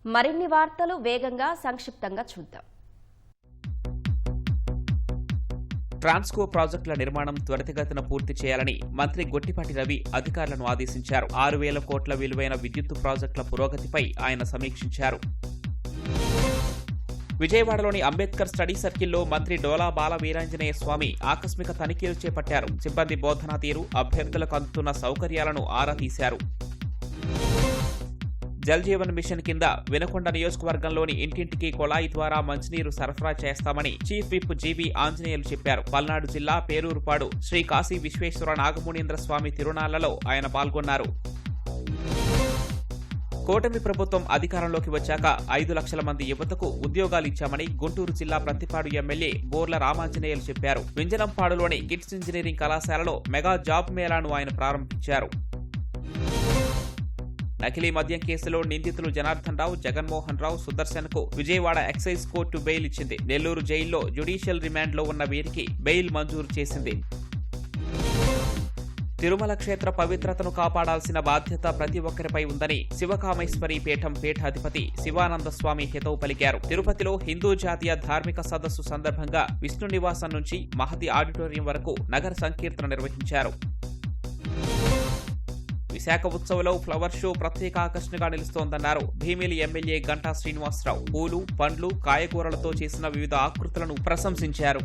మరిన్ని వార్తలు వేగంగా సంక్షిప్తంగా చూద్దాం. ట్రాన్స్కో ప్రాజెక్టుల నిర్మాణం త్వరితగతిన పూర్తి చేయాలని మంత్రి గొట్టిపాటి రవి అధికారులను ఆదేశించారు. 6,000 కోట్ల విలువైన విద్యుత్తు ప్రాజెక్టుల పురోగతిపై ఆయన సమీక్షించారు. విజయవాడలోని అంబేద్కర్ స్టడీ సర్కిల్లో మంత్రి డోలా బాల వీరాంజనేయ స్వామి ఆకస్మిక తనిఖీలు చేపట్టారు. సిబ్బంది బోధనా తీరు, అభ్యర్థులకు అందుతున్న సౌకర్యాలను ఆరా తీశారు. జల్ జీవన్ మిషన్ కింద వినకొండ నియోజకవర్గంలోని ఇంటింటికి కొళాయి ద్వారా మంచినీరు సరఫరా చేస్తామని చీఫ్ విప్ జీవీ ఆంజనేయులు చెప్పారు. పల్నాడు జిల్లా పేరూరుపాడు శ్రీ కాశీ విశ్వేశ్వర నాగమునీంద్ర స్వామి తిరునాళ్లలో ఆయన పాల్గొన్నారు. కూటమి ప్రభుత్వం అధికారంలోకి వచ్చాక 5 లక్షల మంది యువతకు ఉద్యోగాలిచ్చామని గుంటూరు జిల్లా ప్రత్తిపాడు ఎమ్మెల్యే బోర్ల రామాంజనేయులు చెప్పారు. వింజనంపాడులోని కిట్స్ ఇంజనీరింగ్ కళాశాలలో మెగా జాబ్ మేళాను ఆయన ప్రారంభించారు. నకిలీ మద్యం కేసులో నిందితులు జనార్దన్ రావు, జగన్మోహన్ రావు, సుదర్శన్ కు విజయవాడ ఎక్సైజ్ కోర్టు బెయిల్ ఇచ్చింది. నెల్లూరు జైల్లో జ్యుడిషియల్ రిమాండ్లో ఉన్న వీరికి బెయిల్ మంజూరు చేసింది. తిరుమల క్షేత్ర పవిత్రతను కాపాడాల్సిన బాధ్యత ప్రతి ఒక్కరిపై ఉందని శివకామేశ్వరి పీఠం పీఠాధిపతి శివానంద స్వామి హితవు పలికారు. తిరుపతిలో హిందూ జాతీయ ధార్మిక సదస్సు సందర్భంగా విష్ణు నివాసం నుంచి మహతి ఆడిటోరియం వరకు నగర సంకీర్తన నిర్వహించారు. విశాఖ ఉత్సవంలో ఫ్లవర్ షో ప్రత్యేక ఆకర్షణగా నిలుస్తోందన్నారు భీమిలి ఎమ్మెల్యే గంటా శ్రీనివాసరావు. పూలు, పండ్లు, కాయగూరలతో చేసిన వివిధ ఆకృతులను ప్రశంసించారు.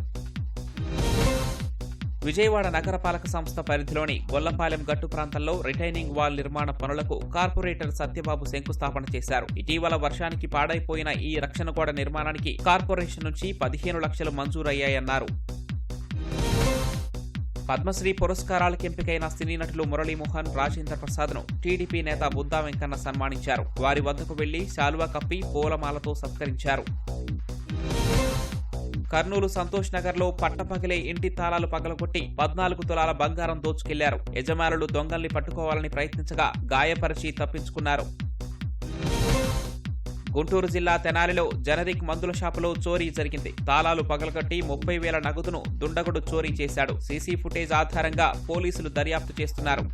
విజయవాడ నగరపాలక సంస్థ పరిధిలోని గొల్లపాలెం గట్టు ప్రాంతంలో రిటైనింగ్ వాల్ నిర్మాణ పనులకు కార్పొరేటర్ సత్యబాబు శంకుస్థాపన చేశారు. ఇటీవల వర్షానికి పాడైపోయిన ఈ రక్షణ గోడ నిర్మాణానికి కార్పొరేషన్ నుంచి 15 లక్షలు మంజూరయ్యాయన్నారు. పద్మశ్రీ పురస్కారాలకు ఎంపికైన సినీ నటులు మురళీమోహన్, రాజేంద్ర ప్రసాద్ను టీడీపీ నేత బుద్దా వెంకన్న సన్మానించారు. వారి వద్దకు వెళ్లి శాలువా కప్పి పూలమాలతో సత్కరించారు. కర్నూలు సంతోష్ నగర్లో పట్టపగలే ఇంటి తాళాలు పగలగొట్టి 14 తులాల బంగారం దోచుకెళ్లారు. యజమానులు దొంగల్ని పట్టుకోవాలని ప్రయత్నించగా గాయపరిచి తప్పించుకున్నారు. గుంటూరు జిల్లా తెనాలిలో జనరిక్ మందుల షాపులో చోరీ జరిగింది. తాళాలు పగలగొట్టి 30,000 నగదును దుండగుడు చోరీ చేశాడు. సీసీ ఫుటేజ్ ఆధారంగా పోలీసులు దర్యాప్తు చేస్తున్నారు.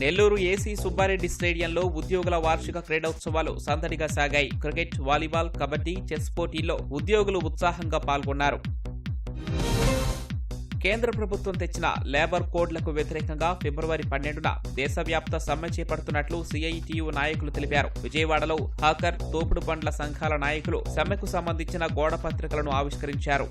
నెల్లూరు ఏసీ సుబ్బారెడ్డి స్టేడియంలో ఉద్యోగుల వార్షిక క్రీడోత్సవాలు సందడిగా సాగాయి. క్రికెట్, వాలీబాల్, కబడ్డీ, చెస్ పోటీల్లో ఉద్యోగులు ఉత్సాహంగా పాల్గొన్నారు. కేంద్ర ప్రభుత్వం తెచ్చిన లేబర్ కోడ్లకు వ్యతిరేకంగా ఫిబ్రవరి 12న దేశవ్యాప్త సమ్మె చేపడుతున్నట్లు సిఐటియు నాయకులు తెలిపారు. విజయవాడలో హాకర్, తోపుడు బండ్ల సంఘాల నాయకులు సమ్మెకు సంబంధించిన గోడ పత్రికలను ఆవిష్కరించారు.